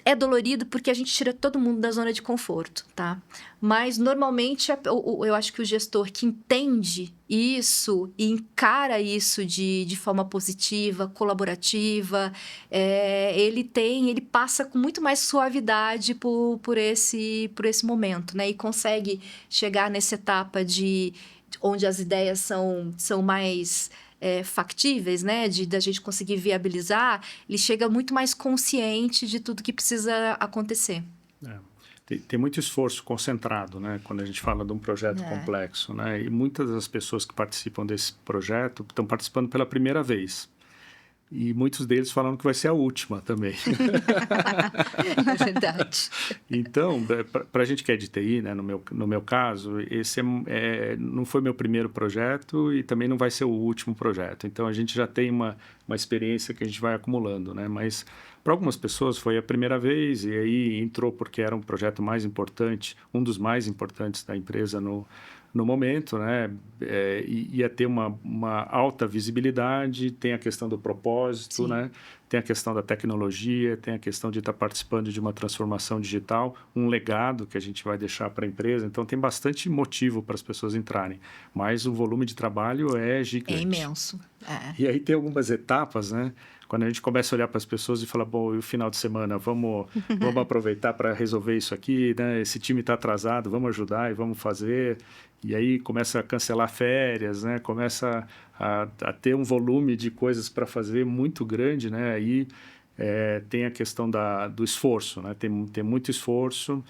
É dolorido porque a gente tira todo mundo da zona de conforto, tá? Mas, normalmente, eu acho que o gestor que entende isso e encara isso de forma positiva, colaborativa, ele passa com muito mais suavidade por esse momento, né? E consegue chegar nessa etapa onde as ideias são mais... factíveis, né, da gente conseguir viabilizar, ele chega muito mais consciente de tudo que precisa acontecer. Tem muito esforço concentrado, né, quando a gente fala de um projeto complexo, né, e muitas das pessoas que participam desse projeto estão participando pela primeira vez. E muitos deles falaram que vai ser a última também. É verdade. Então, para a gente que é de TI, né, no meu caso, esse não foi meu primeiro projeto e também não vai ser o último projeto. Então, a gente já tem uma experiência que a gente vai acumulando, né? Mas para algumas pessoas foi a primeira vez e aí entrou porque era um projeto mais importante, um dos mais importantes da empresa no momento, né? Ia ter uma alta visibilidade, tem a questão do propósito, né? Tem a questão da tecnologia, tem a questão de estar participando de uma transformação digital, um legado que a gente vai deixar para a empresa. Então, tem bastante motivo para as pessoas entrarem, mas o volume de trabalho é gigante. É imenso. E aí tem algumas etapas, né? Quando a gente começa a olhar para as pessoas e fala, bom, e o final de semana, vamos aproveitar para resolver isso aqui, né? Esse time está atrasado, vamos ajudar e vamos fazer. E aí começa a cancelar férias, né? Começa a ter um volume de coisas para fazer muito grande, né? Aí tem a questão do esforço, né? Tem muito esforço,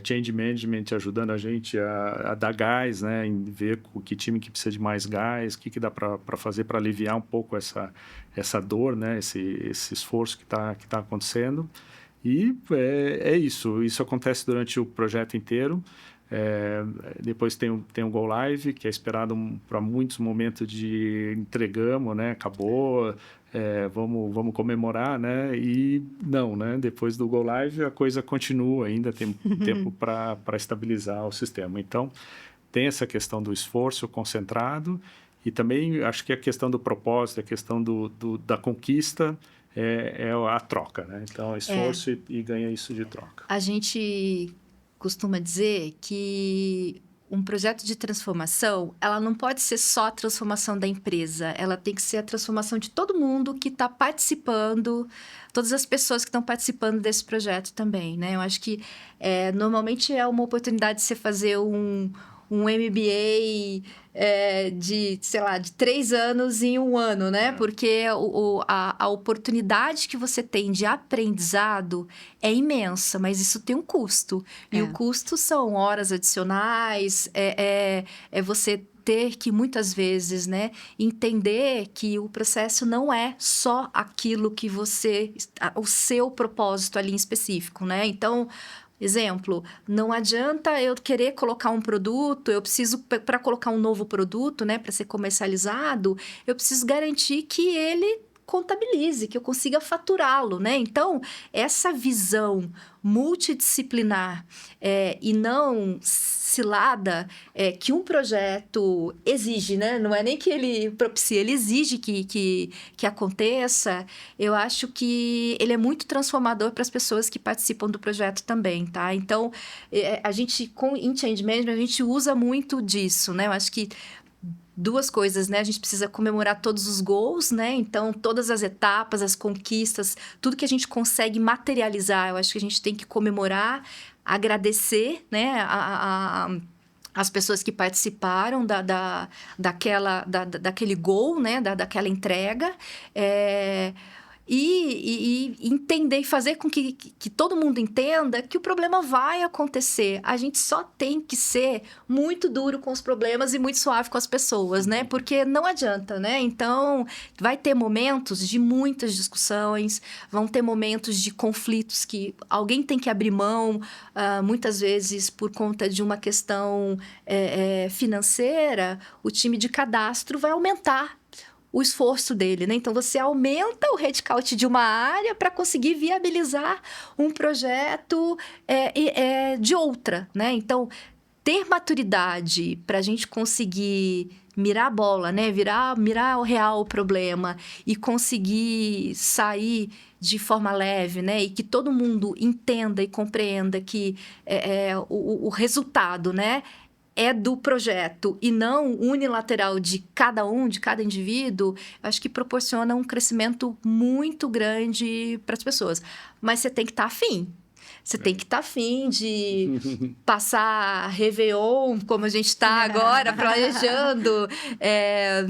change management ajudando a gente a dar gás, né? Em ver o que time que precisa de mais gás, o que dá para fazer para aliviar um pouco essa dor, né? Esse esforço que tá acontecendo. E é isso acontece durante o projeto inteiro. Depois tem o Go Live, que é esperado para muitos momentos de entregamos, né? Acabou, vamos comemorar, né? E não, né? Depois do Go Live a coisa continua, ainda tem tempo para estabilizar o sistema. Então, tem essa questão do esforço concentrado e também acho que a questão do propósito, a questão da conquista é a troca, né? Então, esforço e ganha isso de troca. A gente costuma dizer que um projeto de transformação, ela não pode ser só a transformação da empresa, ela tem que ser a transformação de todo mundo que está participando, todas as pessoas que estão participando desse projeto também, né? Eu acho que normalmente é uma oportunidade de você fazer um MBA de 3 anos em 1 ano, né? Porque a oportunidade que você tem de aprendizado é imensa, mas isso tem um custo. E o custo são horas adicionais, é você ter que, muitas vezes, né, entender que o processo não é só aquilo que o seu propósito ali em específico, né? Então, exemplo, não adianta eu querer colocar um produto, eu preciso, para colocar um novo produto, né, para ser comercializado, eu preciso garantir que ele contabilize, que eu consiga faturá-lo, né? Então, essa visão multidisciplinar e não cilada que um projeto exige, né? Não é nem que ele propicia, ele exige que aconteça. Eu acho que ele é muito transformador para as pessoas que participam do projeto também, tá? Então, a gente, em Change Management, a gente usa muito disso, né? Eu acho que 2 coisas, né? A gente precisa comemorar todos os goals, né? Então, todas as etapas, as conquistas, tudo que a gente consegue materializar, eu acho que a gente tem que comemorar, agradecer, né? As pessoas que participaram daquele goal, né? Daquela entrega. E entender e fazer com que todo mundo entenda que o problema vai acontecer. A gente só tem que ser muito duro com os problemas e muito suave com as pessoas, né? Porque não adianta, né? Então, vai ter momentos de muitas discussões, vão ter momentos de conflitos que alguém tem que abrir mão, muitas vezes por conta de uma questão financeira, o time de cadastro vai aumentar o esforço dele, né? Então, você aumenta o headcount de uma área para conseguir viabilizar um projeto de outra, né? Então, ter maturidade para a gente conseguir mirar a bola, né? Mirar o real problema e conseguir sair de forma leve, né? E que todo mundo entenda e compreenda que o resultado, né? É do projeto e não unilateral de cada indivíduo, acho que proporciona um crescimento muito grande para as pessoas. Mas você tem que estar afim. Você tem que estar afim de passar Réveillon, como a gente está agora, planejando,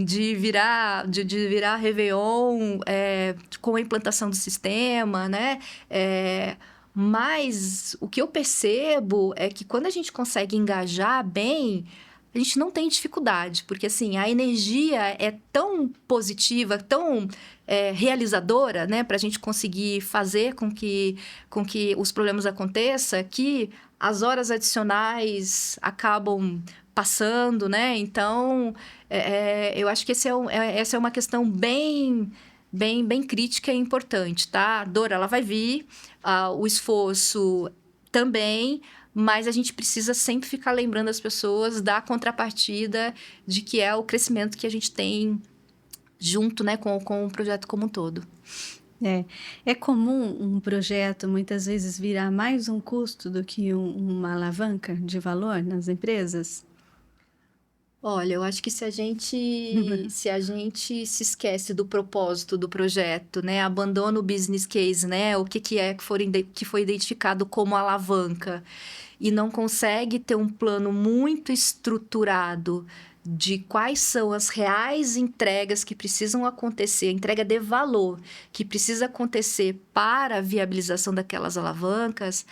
de virar Réveillon com a implantação do sistema, né? Mas o que eu percebo é que quando a gente consegue engajar bem, a gente não tem dificuldade, porque assim, a energia é tão positiva, tão realizadora, né, para a gente conseguir fazer com que os problemas aconteçam, que as horas adicionais acabam passando, né? Então, eu acho que essa é uma questão bem crítica e importante, tá? A dor, ela vai vir, o esforço também, mas a gente precisa sempre ficar lembrando as pessoas da contrapartida de que é o crescimento que a gente tem junto, né, com o projeto como um todo. É comum um projeto, muitas vezes, virar mais um custo do que uma alavanca de valor nas empresas? Olha, eu acho que se a gente se esquece do propósito do projeto, né, abandona o business case, né, o que foi identificado como alavanca, e não consegue ter um plano muito estruturado de quais são as reais entregas que precisam acontecer, entrega de valor que precisa acontecer para a viabilização daquelas alavancas,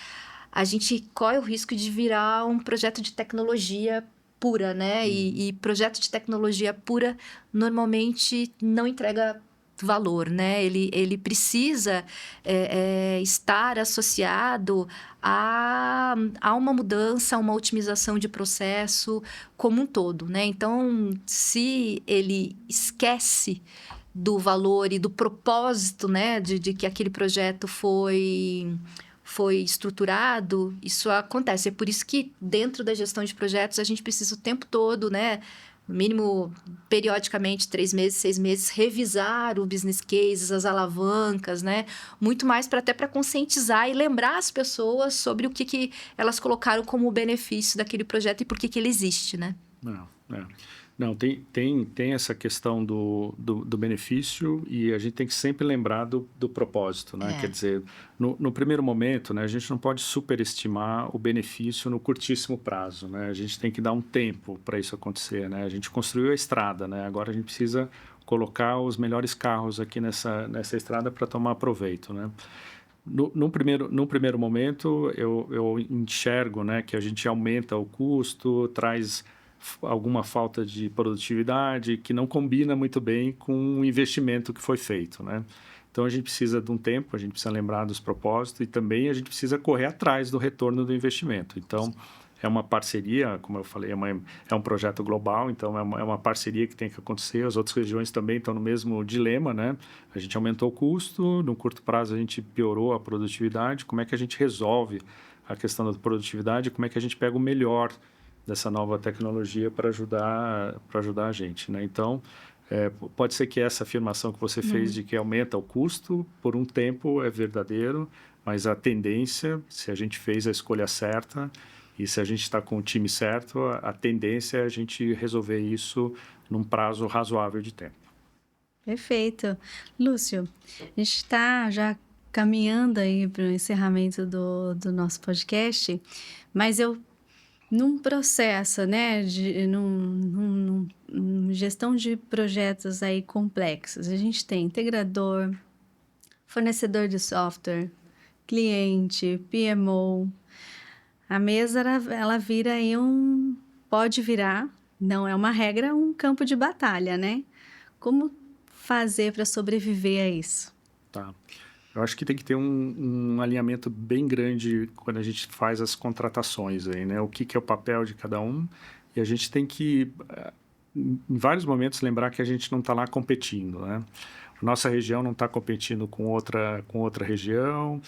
a gente corre o risco de virar um projeto de tecnologia pura, né? E projeto de tecnologia pura normalmente não entrega valor, né? Ele precisa estar associado a uma mudança, a uma otimização de processo como um todo, né? Então, se ele esquece do valor e do propósito, né, de que aquele projeto foi estruturado, isso acontece. É por isso que, dentro da gestão de projetos, a gente precisa o tempo todo, né, no mínimo, periodicamente, 3 meses, 6 meses, revisar o business cases, as alavancas, né? Muito mais até para conscientizar e lembrar as pessoas sobre o que elas colocaram como benefício daquele projeto e por que ele existe, né? Não, tem essa questão do benefício e a gente tem que sempre lembrar do propósito, né? Quer dizer, no primeiro momento, né, a gente não pode superestimar o benefício no curtíssimo prazo, né? A gente tem que dar um tempo para isso acontecer, né? A gente construiu a estrada, né? Agora a gente precisa colocar os melhores carros aqui nessa estrada para tomar proveito, né? No primeiro momento, eu enxergo, né, que a gente aumenta o custo, traz alguma falta de produtividade que não combina muito bem com o investimento que foi feito, né? Então, a gente precisa de um tempo, a gente precisa lembrar dos propósitos e também a gente precisa correr atrás do retorno do investimento. Então, é uma parceria, como eu falei, é um projeto global, então é uma parceria que tem que acontecer. As outras regiões também estão no mesmo dilema, né? A gente aumentou o custo, no curto prazo a gente piorou a produtividade. Como é que a gente resolve a questão da produtividade? Como é que a gente pega o melhor dessa nova tecnologia para ajudar a gente, né? Então, pode ser que essa afirmação que você fez de que aumenta o custo, por um tempo é verdadeiro, mas a tendência, se a gente fez a escolha certa e se a gente está com o time certo, a tendência é a gente resolver isso num prazo razoável de tempo. Perfeito. Lúcio, a gente está já caminhando aí para o encerramento do nosso podcast, mas num processo, né, num gestão de projetos aí complexos, a gente tem integrador, fornecedor de software, cliente, PMO. A mesa, ela vira aí pode virar, não é uma regra, um campo de batalha, né? Como fazer para sobreviver a isso? Tá. Eu acho que tem que ter um alinhamento bem grande quando a gente faz as contratações aí, né? O que é o papel de cada um. E a gente tem que, em vários momentos, lembrar que a gente não está lá competindo, né? Nossa região não está competindo com outra região,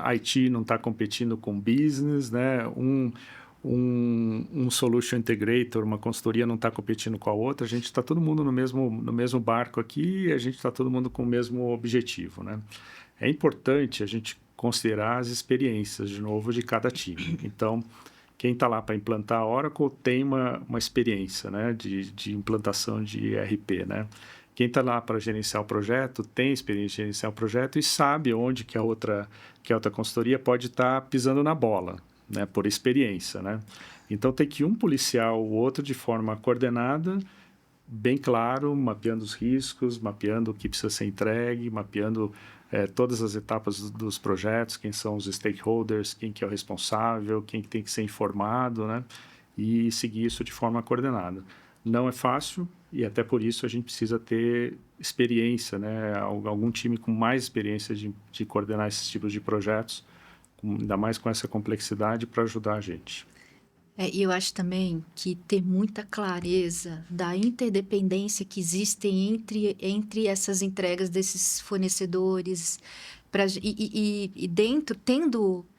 IT não está competindo com business, né? Um solution integrator, uma consultoria não está competindo com a outra. A gente está todo mundo no mesmo barco aqui e a gente está todo mundo com o mesmo objetivo, né? É importante a gente considerar as experiências, de novo, de cada time. Então, quem está lá para implantar a Oracle tem uma experiência, né, de implantação de ERP, né? Quem está lá para gerenciar o projeto tem experiência de gerenciar o projeto e sabe onde que a outra consultoria pode estar pisando na bola, né, por experiência, né? Então, tem que um policiar o outro de forma coordenada, bem claro, mapeando os riscos, mapeando o que precisa ser entregue, mapeando todas as etapas dos projetos, quem são os stakeholders, quem que é o responsável, quem que tem que ser informado, né? E seguir isso de forma coordenada. Não é fácil e até por isso a gente precisa ter experiência, né? Algum time com mais experiência de coordenar esses tipos de projetos, ainda mais com essa complexidade, para ajudar a gente. E eu acho também que ter muita clareza da interdependência que existem entre essas entregas desses fornecedores,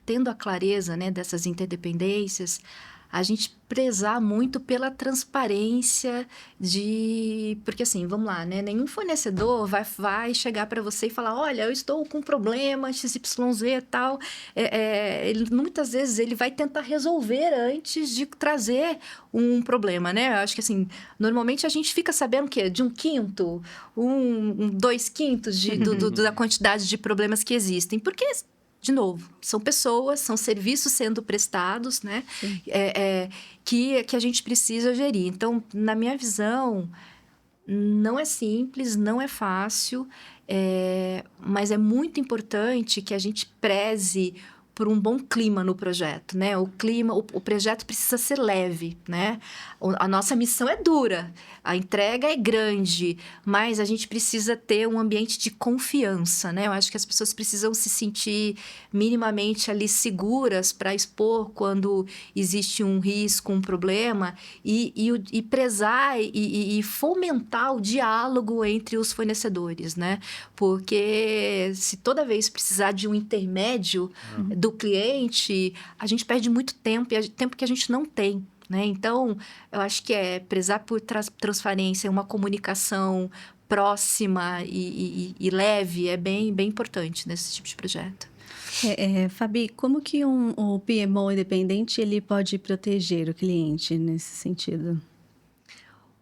tendo a clareza, né, dessas interdependências, a gente prezar muito pela transparência porque assim, vamos lá, né? Nenhum fornecedor vai chegar para você e falar, olha, eu estou com um problema XYZ e tal. Muitas vezes ele vai tentar resolver antes de trazer um problema, né? Eu acho que assim, normalmente a gente fica sabendo o quê? De 1/5, 2/5 da quantidade de problemas que existem. Porque de novo, são pessoas, são serviços sendo prestados, né? Que a gente precisa gerir. Então, na minha visão, não é simples, não é fácil, mas é muito importante que a gente preze por um bom clima no projeto, né? O projeto precisa ser leve, né? A nossa missão é dura, a entrega é grande, mas a gente precisa ter um ambiente de confiança, né? Eu acho que as pessoas precisam se sentir minimamente ali seguras para expor quando existe um risco, um problema, e prezar e fomentar o diálogo entre os fornecedores, né? Porque se toda vez precisar de um intermédio do cliente, a gente perde muito tempo, e tempo que a gente não tem, né? Então, eu acho que prezar por transparência, uma comunicação próxima e leve é bem importante nesse tipo de projeto. Fabi, como que o PMO independente ele pode proteger o cliente nesse sentido?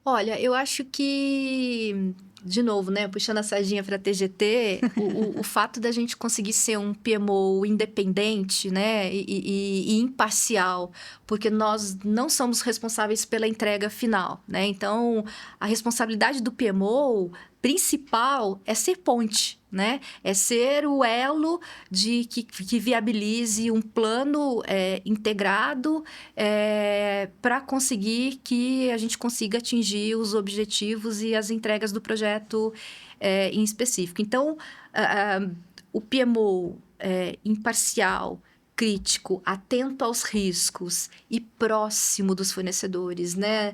Olha, eu acho que, de novo, né, puxando a sardinha para a TGT, o fato da gente conseguir ser um PMO independente, né, e imparcial, porque nós não somos responsáveis pela entrega final, né? Então, a responsabilidade do PMO principal é ser ponte, né? É ser o elo que viabilize um plano integrado para conseguir que a gente consiga atingir os objetivos e as entregas do projeto em específico. Então, o PMO imparcial, crítico, atento aos riscos e próximo dos fornecedores, né?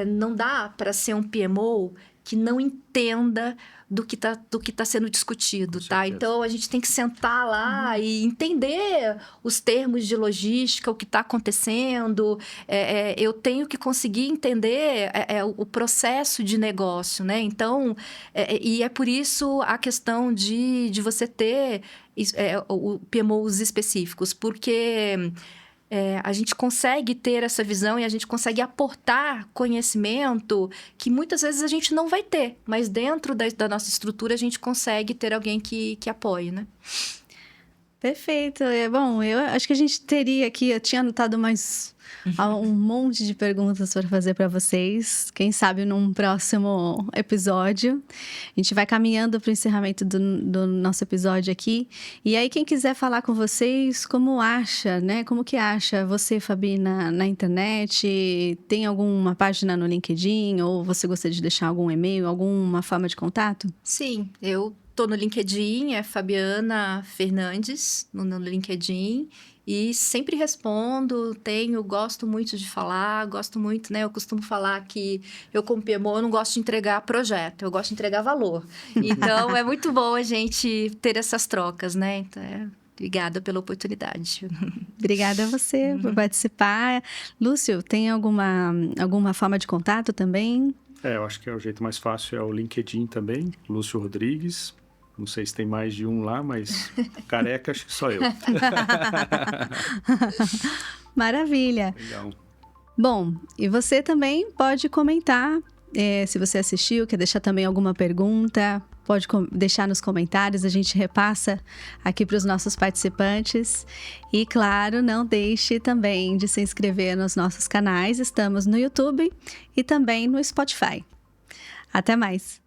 Não dá para ser um PMO que não entenda do que tá sendo discutido, tá? Então, a gente tem que sentar lá e entender os termos de logística, o que está acontecendo. Eu tenho que conseguir entender o processo de negócio, né? Então, e é por isso a questão de você ter PMOs específicos, porque a gente consegue ter essa visão e a gente consegue aportar conhecimento que muitas vezes a gente não vai ter, mas dentro da nossa estrutura a gente consegue ter alguém que apoie, né? Perfeito. Bom, eu acho que a gente teria aqui, eu tinha anotado mais um monte de perguntas para fazer para vocês. Quem sabe num próximo episódio. A gente vai caminhando para o encerramento do nosso episódio aqui. E aí, quem quiser falar com vocês, como acha, né? Como que acha você, Fabi, na internet? Tem alguma página no LinkedIn? Ou você gostaria de deixar algum e-mail, alguma forma de contato? Sim, eu tô no LinkedIn, Fabiana Fernandes, no LinkedIn, e sempre respondo, gosto muito de falar, gosto muito, né? Eu costumo falar que eu, como PMO, eu não gosto de entregar projeto, eu gosto de entregar valor. Então, é muito bom a gente ter essas trocas, né? Então, obrigada pela oportunidade. Obrigada a você por participar. Lúcio, tem alguma forma de contato também? Eu acho que o jeito mais fácil é o LinkedIn também, Lúcio Rodrigues. Não sei se tem mais de um lá, mas careca acho que só eu. Maravilha. Legal. Bom, e você também pode comentar, se você assistiu, quer deixar também alguma pergunta, pode deixar nos comentários, a gente repassa aqui para os nossos participantes. E, claro, não deixe também de se inscrever nos nossos canais, estamos no YouTube e também no Spotify. Até mais!